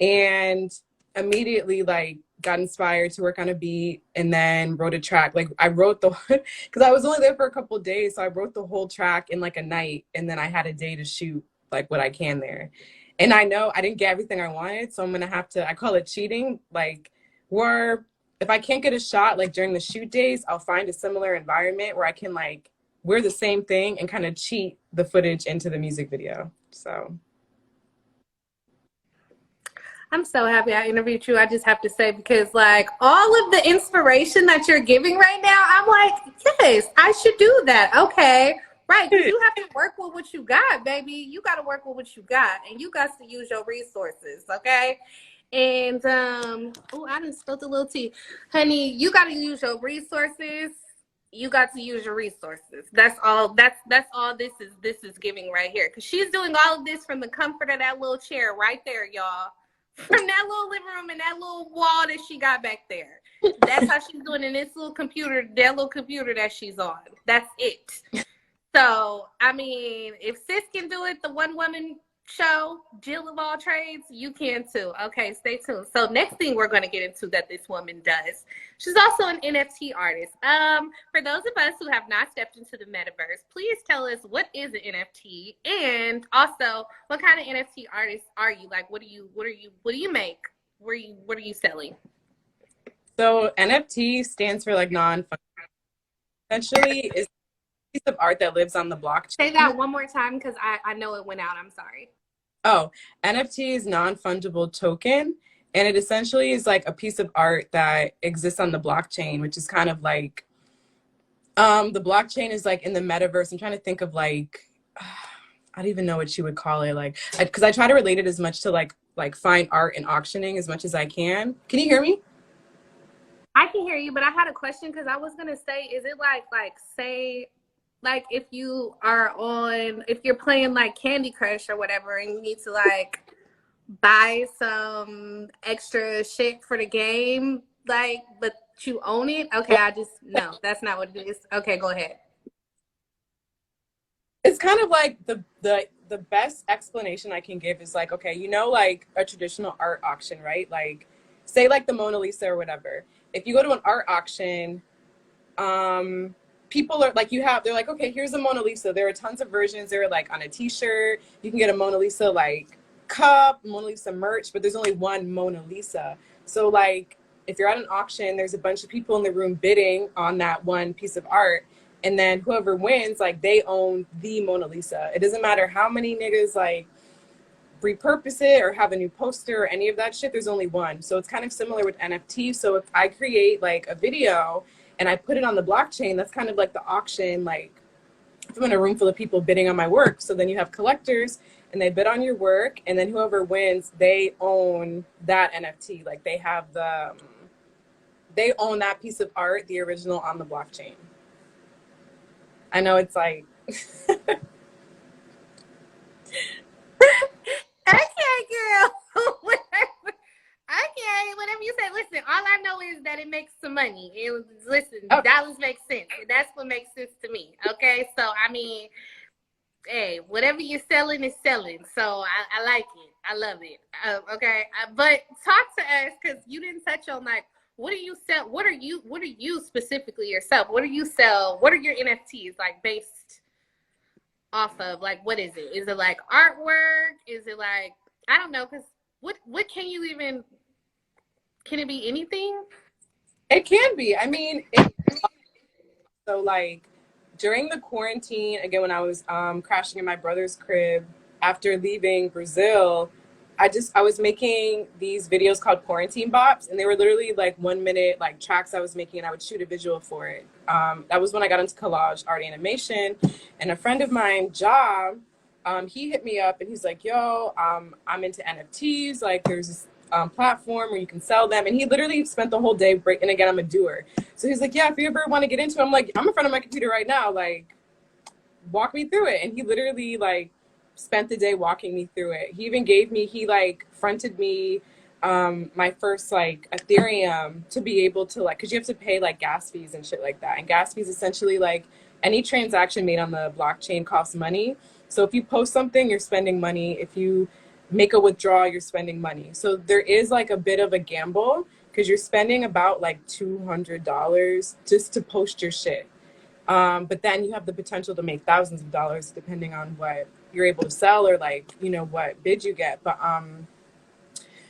and immediately like got inspired to work on a beat and then wrote a track. Like I wrote because I was only there for a couple of days. So I wrote the whole track in like a night and then I had a day to shoot like what I can there. And I know I didn't get everything I wanted. So I'm going to have to, I call it cheating. Like where if I can't get a shot, like during the shoot days, I'll find a similar environment where I can like wear the same thing and kind of cheat the footage into the music video. So I'm so happy I interviewed you. I just have to say, because like all of the inspiration that you're giving right now, I'm like, yes, I should do that. Okay. Right. Because you have to work with what you got, baby. You got to work with what you got and you got to use your resources. Okay. And oh, I done spilled a little tea. Honey, you gotta use your resources. You got to use your resources. That's all this is giving right here. Cause she's doing all of this from the comfort of that little chair right there, y'all. From that little living room and that little wall that she got back there. That's how she's doing in this little computer, that little computer that she's on. That's it. So, I mean, if sis can do it, the one woman show, Jill of all trades, you can too. Okay, stay tuned. So next thing we're going to get into that this woman does, she's also an NFT artist. For those of us who have not stepped into the metaverse, please tell us, what is an NFT, and also what kind of NFT artist are you? Like, what do you make? What are you selling? So NFT stands for like non-fungible. Essentially, is a piece of art that lives on the blockchain. Say that one more time, because I know it went out. I'm sorry. Oh, NFT is non-fungible token, and it essentially is like a piece of art that exists on the blockchain, which is kind of like the blockchain is like in the metaverse. I'm trying to think of like I don't even know what you would call it, like, because I try to relate it as much to like fine art and auctioning as much as I can. Can you hear me? I can hear you, but I had a question, because I was gonna say, is it like say, like if you're playing like Candy Crush or whatever, and you need to like buy some extra shit for the game, like, but you own it? Okay, no, that's not what it is. Okay, go ahead. It's kind of like the best explanation I can give is like, okay, you know, like a traditional art auction, right? Like, say like the Mona Lisa or whatever. If you go to an art auction, people are like, they're like, okay, here's a Mona Lisa. There are tons of versions. They're like on a t-shirt. You can get a Mona Lisa like cup, Mona Lisa merch, but there's only one Mona Lisa. So like, if you're at an auction, there's a bunch of people in the room bidding on that one piece of art. And then whoever wins, like, they own the Mona Lisa. It doesn't matter how many niggas like repurpose it or have a new poster or any of that shit. There's only one. So it's kind of similar with NFT. So if I create like a video and I put it on the blockchain, that's kind of like the auction. Like, if I'm in a room full of people bidding on my work, so then you have collectors and they bid on your work, and then whoever wins, they own that NFT. Like, they own that piece of art, the original, on the blockchain. I know it's like Okay, girl. Okay, whatever you say. Listen, all I know is that it makes some money. Dollars make sense. That's what makes sense to me. Okay, so I mean, hey, whatever you're selling is selling. So I like it. I love it. Okay, but talk to us, because you didn't touch on like, what do you sell? What are you specifically yourself? What do you sell? What are your NFTs like based off of? Like, what is it? Is it like artwork? Is it like, I don't know, because what can you even, can it be anything? it can be. I mean, so like during the quarantine, again, when I was crashing in my brother's crib after leaving Brazil, I was making these videos called quarantine bops, and they were literally like 1 minute like tracks I was making, and I would shoot a visual for it. That was when I got into collage art animation, and a friend of mine, Ja, he hit me up and he's like, yo, I'm into NFTs. Like, there's this platform where you can sell them. And he literally spent the whole day breaking. And again, I'm a doer. So he's like, yeah, if you ever want to get into it, I'm like, I'm in front of my computer right now. Like, walk me through it. And he literally like spent the day walking me through it. He even he like fronted me my first like Ethereum to be able to like, cause you have to pay like gas fees and shit like that. And gas fees essentially like any transaction made on the blockchain costs money. So if you post something, you're spending money. If you make a withdrawal, you're spending money. So there is like a bit of a gamble, because you're spending about like $200 just to post your shit. But then you have the potential to make thousands of dollars depending on what you're able to sell, or like, you know, what bid you get. But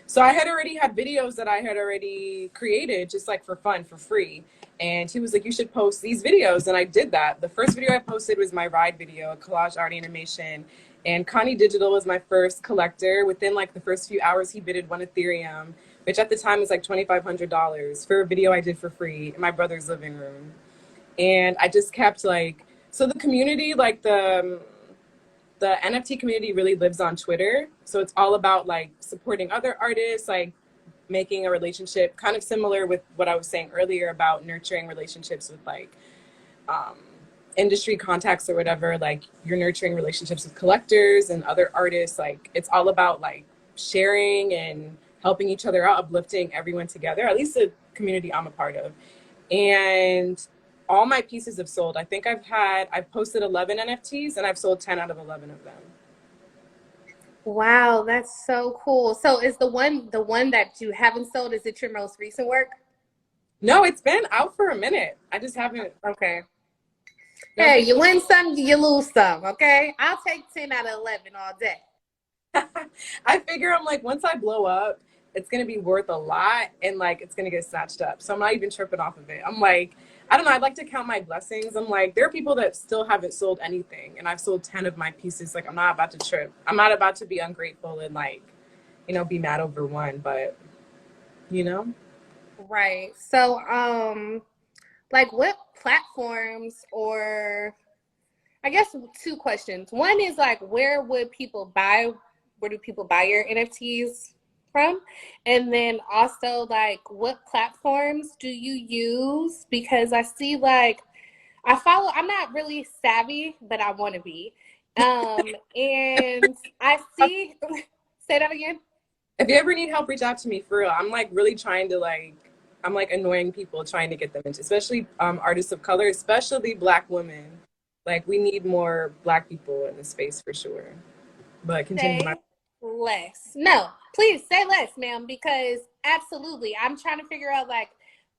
so I had already had videos that I had already created just like for fun, for free. And he was like, you should post these videos. And I did that. The first video I posted was my ride video, a collage art animation. And Connie Digital was my first collector. Within like the first few hours, he bidded 1 Ethereum, which at the time was like $2,500 for a video I did for free in my brother's living room. And I just kept like, so the community, like the NFT community really lives on Twitter. So it's all about like supporting other artists. Like, making a relationship, kind of similar with what I was saying earlier about nurturing relationships with like um, industry contacts or whatever. Like you're nurturing relationships with collectors and other artists. Like it's all about like sharing and helping each other out, uplifting everyone together, at least the community I'm a part of. And all my pieces have sold. I think I've posted 11 NFTs and I've sold 10 out of 11 of them. Wow, that's so cool. So is the one that you haven't sold, is it your most recent work? No, it's been out for a minute. I just haven't. Okay. No, Hey, you win some, you lose some, okay? I'll take 10 out of 11 all day. I figure I'm like, once I blow up, it's gonna be worth a lot and like it's gonna get snatched up. So I'm not even tripping off of it. I'm like, I don't know, I'd like to count my blessings. I'm like, there are people that still haven't sold anything and I've sold 10 of my pieces. Like I'm not about to trip. I'm not about to be ungrateful and like, be mad over one, but you know? Right. So, like what platforms, or I guess two questions. One is like where do people buy your NFTs from? And then also like what platforms do you use? Because I see like I'm not really savvy, but I want to be. And I see, say that again. If you ever need help, reach out to me for real. I'm like really trying to like, I'm like annoying people trying to get them into, especially artists of color, especially Black women. Like we need more Black people in the space for sure. But continue my. Say less. No, please say less, ma'am, because absolutely. I'm trying to figure out like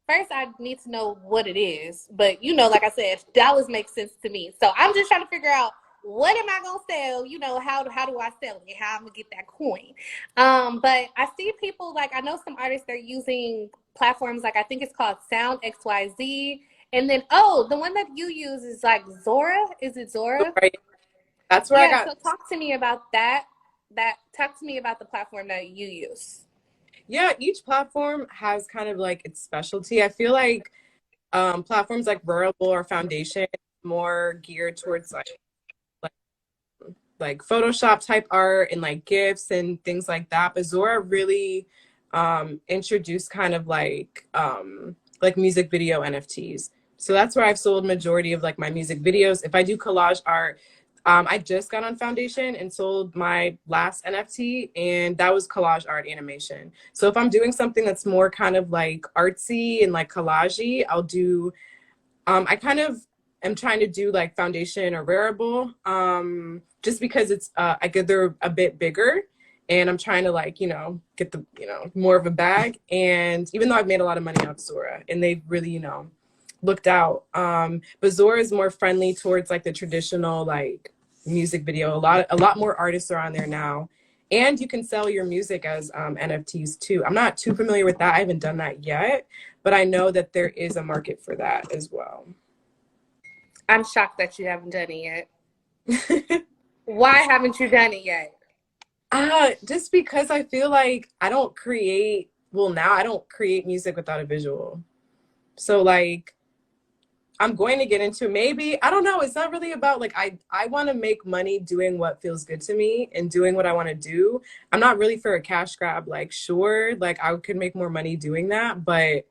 first I need to know what it is. But like I said, dollars make sense to me. So I'm just trying to figure out what am I gonna sell? How do I sell it? How I'm gonna get that coin? But I see people like I know some artists they're using platforms like I think it's called Sound XYZ. And then the one that you use is like Zora. Is it Zora? Right. That's where I Yeah, got. so talk to me about that. Talk to me about the platform that you use. Yeah, each platform has kind of like its specialty. I feel like platforms like Rarible or Foundation more geared towards like like Photoshop type art and like GIFs and things like that. But Zora really introduced kind of like music video NFTs. So that's where I've sold majority of like my music videos. If I do collage art, I just got on Foundation and sold my last NFT, and that was collage art animation. So if I'm doing something that's more kind of like artsy and like collagey, I'll do I kind of am trying to do like Foundation or Wearable, just because it's I get they're a bit bigger, and I'm trying to like get the more of a bag. And even though I've made a lot of money off Zora, and they've really looked out, but Zora is more friendly towards like the traditional like music video. A lot more artists are on there now. And you can sell your music as NFTs too. I'm not too familiar with that. I haven't done that yet, but I know that there is a market for that as well. I'm shocked that you haven't done it yet. Why haven't you done it yet? Just because I feel like now I don't create music without a visual. So like I'm going to get into maybe, I don't know, it's not really about like I want to make money doing what feels good to me and doing what I want to do. I'm not really for a cash grab, like sure, like I could make more money doing that, but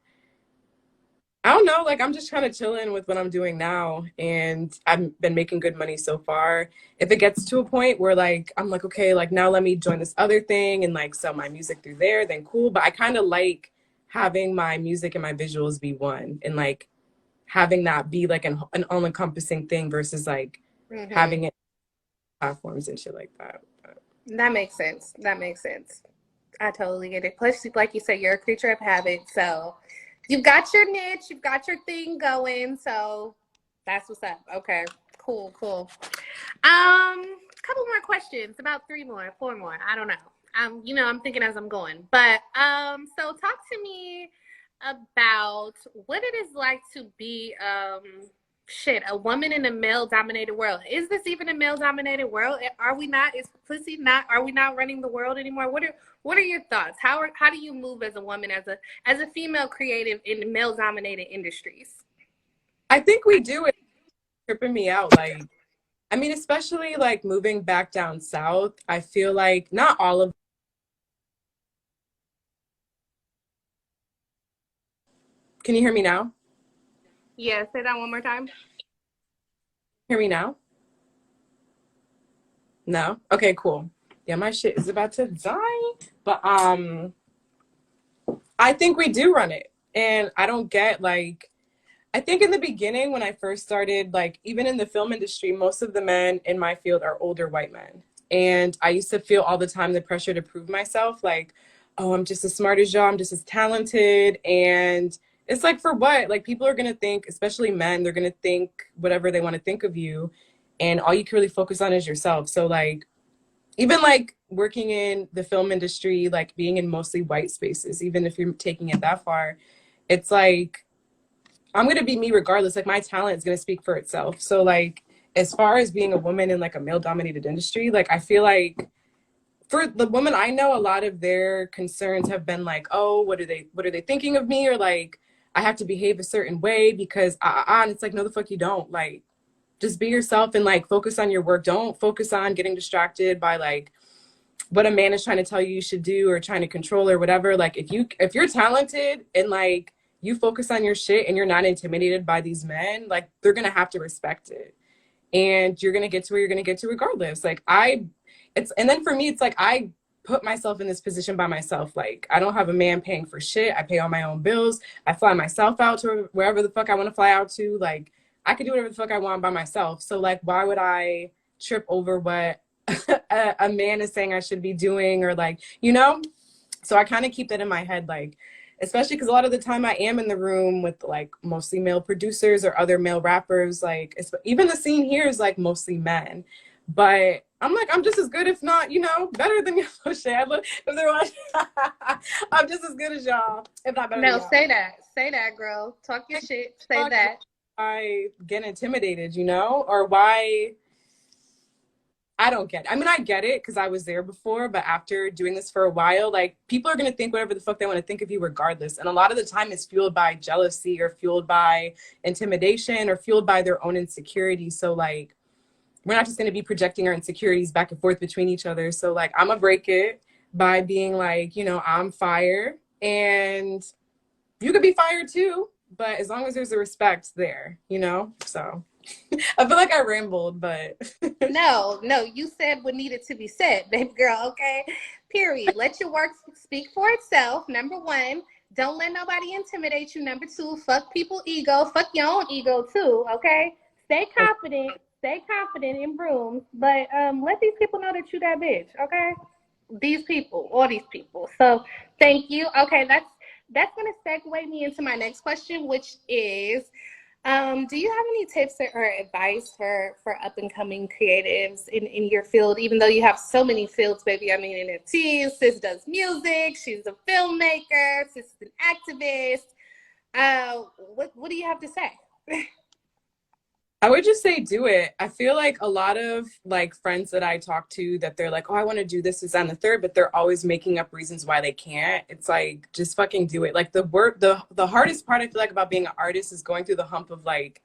I don't know, like I'm just kind of chilling with what I'm doing now, and I've been making good money so far. If it gets to a point where like I'm like, okay, like now let me join this other thing and like sell my music through there, then cool. But I kind of like having my music and my visuals be one, and like having that be like an all-encompassing thing versus like having it platforms and shit like that. That makes sense. That makes sense. I totally get it. Plus, like you said, you're a creature of habit. So you've got your niche, you've got your thing going. So that's what's up. Okay. Cool, cool. Couple more questions, about 3 more, 4 more. I don't know. I'm thinking as I'm going. But so talk to me about what it is like to be a woman in a male dominated world. Is this even a male dominated world? Are we not? Is pussy not? Are we not running the world anymore? What are your thoughts? How do you move as a woman, as a female creative in male dominated industries? I think we do. It tripping me out. Like, I mean, especially like moving back down south, I feel like not all of Can you hear me now? Yeah, say that one more time. Hear me now? No? Okay, cool. Yeah, my shit is about to die. But I think we do run it. And I don't get like I think in the beginning when I first started, like even in the film industry, most of the men in my field are older white men. And I used to feel all the time the pressure to prove myself, like, oh, I'm just as smart as y'all, I'm just as talented. And it's like, for what? Like, people are gonna think, especially men, they're gonna think whatever they want to think of you. And all you can really focus on is yourself. So like even like working in the film industry, like being in mostly white spaces, even if you're taking it that far, it's like I'm gonna be me regardless. Like my talent is gonna speak for itself. So like as far as being a woman in like a male dominated industry, like I feel like for the women I know, a lot of their concerns have been like, oh, what are they thinking of me? Or like I have to behave a certain way because and it's like, no the fuck you don't. Like just be yourself and like focus on your work. Don't focus on getting distracted by like what a man is trying to tell you should do or trying to control or whatever. Like if you're talented and like you focus on your shit and you're not intimidated by these men, like they're gonna have to respect it. And you're gonna get to where you're gonna get to regardless. Like and then for me it's like I put myself in this position by myself. Like I don't have a man paying for shit. I pay all my own bills. I fly myself out to wherever the fuck I want to fly out to. Like I could do whatever the fuck I want by myself. So like why would I trip over what a man is saying I should be doing or like, you know? So I kind of keep that in my head, like, especially because a lot of the time I am in the room with like mostly male producers or other male rappers. Like, even the scene here is like mostly men. But I'm like, I'm just as good, if not, you know, better than y'all. Shit. If they're watching, I'm just as good as y'all, if not better than No, y'all. say that. Say that, girl. Talk your shit. Say that. I get intimidated, you know, or why I don't get it. I mean, I get it because I was there before, but after doing this for a while, like people are going to think whatever the fuck they want to think of you regardless. And a lot of the time it's fueled by jealousy or fueled by intimidation or fueled by their own insecurity. So like, we're not just going to be projecting our insecurities back and forth between each other. So like, I'm gonna break it by being like, you know, I'm fire and you could be fire too, but as long as there's a respect there, you know? So I feel like I rambled, but No, you said what needed to be said, baby girl, okay? Period. Let your work speak for itself. Number one, don't let nobody intimidate you. Number two, fuck people ego. Fuck your own ego too, okay? Stay confident. Stay confident in rooms, but let these people know that you that bitch, okay? These people, all these people. So thank you. Okay, that's gonna segue me into my next question, which is do you have any tips or advice for up and coming creatives in your field, even though you have so many fields, baby? I mean, NFTs, sis does music, she's a filmmaker, sis is an activist. What do you have to say? I would just say do it. I feel like a lot of like friends that I talk to that they're like, oh, I want to do this and the third, but they're always making up reasons why they can't. It's like, just fucking do it. Like the hardest part I feel like about being an artist is going through the hump of like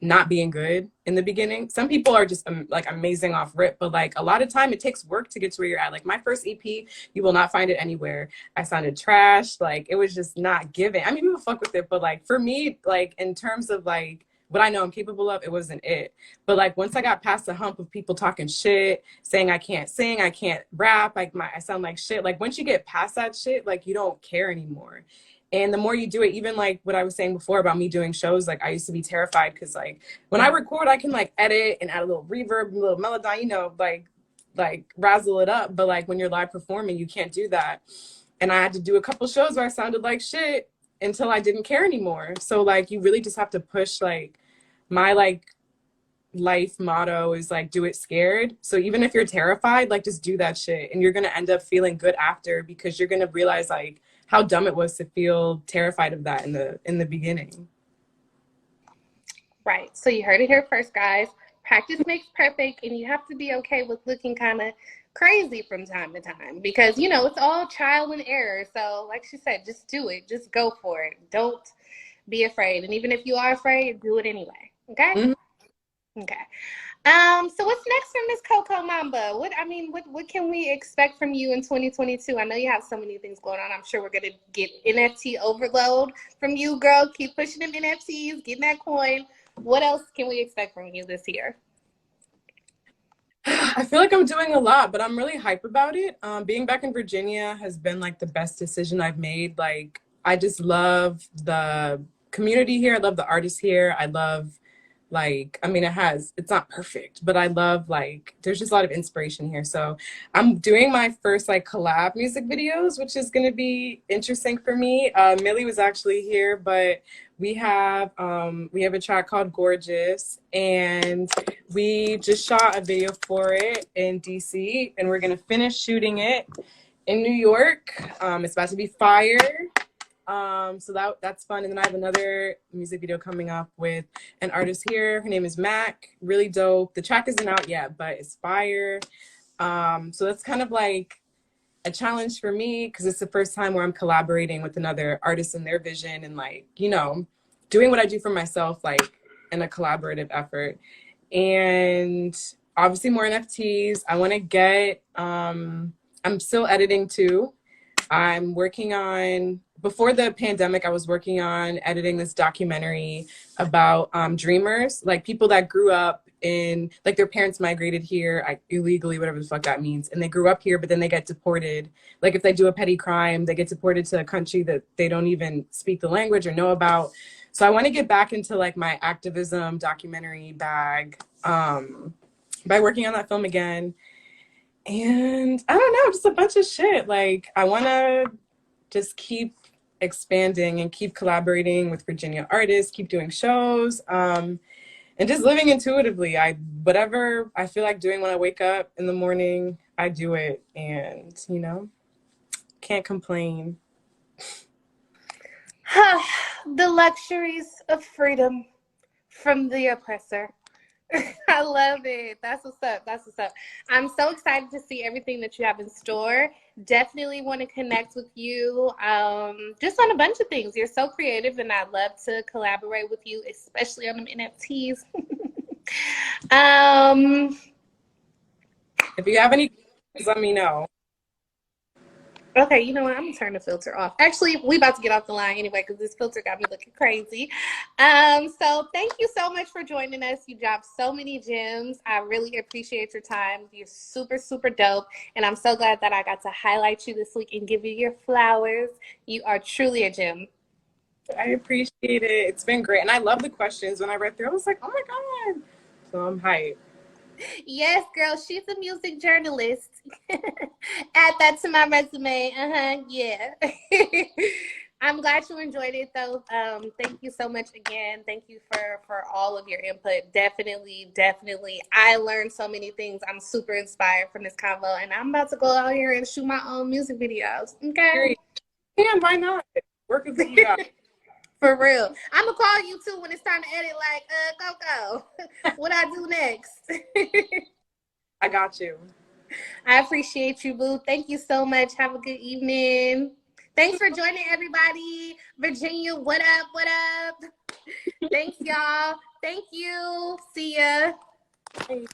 not being good in the beginning. Some people are just like amazing off rip, but like a lot of time it takes work to get to where you're at. Like my first EP, you will not find it anywhere. I sounded trash. Like it was just not given. I mean, people fuck with it, but like for me, like in terms of like what I know I'm capable of, it wasn't it. But like once I got past the hump of people talking shit, saying I can't sing, I can't rap, like I sound like shit. Like once you get past that shit, like you don't care anymore. And the more you do it, even like what I was saying before about me doing shows, like I used to be terrified because like when I record, I can like edit and add a little reverb, a little melody, you know, like razzle it up. But like when you're live performing, you can't do that. And I had to do a couple shows where I sounded like shit until I didn't care anymore. So like you really just have to push. Like my like life motto is like do it scared. So even if you're terrified, like just do that shit and you're gonna end up feeling good after because you're gonna realize like how dumb it was to feel terrified of that in the beginning. Right. So you heard it here first, guys. Practice makes perfect, and you have to be okay with looking kind of crazy from time to time because, you know, it's all trial and error. So like she said, just do it. Just go for it. Don't be afraid. And even if you are afraid, do it anyway. Okay? Mm-hmm. Okay. So what's next for Miss Coco Mamba? What can we expect from you in 2022? I know you have so many things going on. I'm sure we're gonna get NFT overload from you, girl. Keep pushing them NFTs, getting that coin. What else can we expect from you this year? I feel like I'm doing a lot, but I'm really hype about it. Being back in Virginia has been like the best decision I've made. Like, I just love the community here. I love the artists here. I love, like, I mean, it's not perfect, but I love, like, there's just a lot of inspiration here. So I'm doing my first like collab music videos, which is going to be interesting for me. Millie was actually here, but we have a track called Gorgeous, and we just shot a video for it in DC, and we're gonna finish shooting it in New York. It's about to be fire. So that's fun. And then I have another music video coming up with an artist here. Her name is Mac. Really dope. The track isn't out yet, but it's fire. So that's kind of like a challenge for me because it's the first time where I'm collaborating with another artist in their vision and, like, you know, doing what I do for myself, like, in a collaborative effort. And obviously more NFTs. I want to get, I'm still editing too. I'm working on, before the pandemic, I was working on editing this documentary about dreamers, like people that grew up in, like their parents migrated here illegally, whatever the fuck that means. And they grew up here, but then they get deported. Like if they do a petty crime, they get deported to a country that they don't even speak the language or know about. So I want to get back into like my activism documentary bag by working on that film again. And I don't know, just a bunch of shit. Like, I want to just keep expanding and keep collaborating with Virginia artists, keep doing shows, and just living intuitively. Whatever I feel like doing when I wake up in the morning, I do it, and you know, can't complain. The luxuries of freedom from the oppressor. I love it. That's what's up. That's what's up. I'm so excited to see everything that you have in store. Definitely want to connect with you just on a bunch of things. You're so creative, and I'd love to collaborate with you, especially on them NFTs. um, If you have any, let me know. Okay, you know what? I'm gonna turn the filter off. Actually, we about to get off the line anyway because this filter got me looking crazy. So thank you so much for joining us. You dropped so many gems. I really appreciate your time. You're super, super dope, and I'm so glad that I got to highlight you this week and give you your flowers. You are truly a gem. I appreciate it. It's been great, and I love the questions. When I read through, I was like, oh my god. So I'm hyped. Yes, girl, she's a music journalist. Add that to my resume. Yeah. I'm glad you enjoyed it, though. Thank you so much again. Thank you for all of your input. Definitely, definitely. I learned so many things. I'm super inspired from this convo, and I'm about to go out here and shoot my own music videos. Okay. Yeah, why not? Work with you guys. For real. I'm gonna call you too when it's time to edit, like, Coco, what I do next? I got you. I appreciate you, boo. Thank you so much. Have a good evening. Thanks for joining, everybody. Virginia, what up? What up? Thanks, y'all. Thank you. See ya. Bye.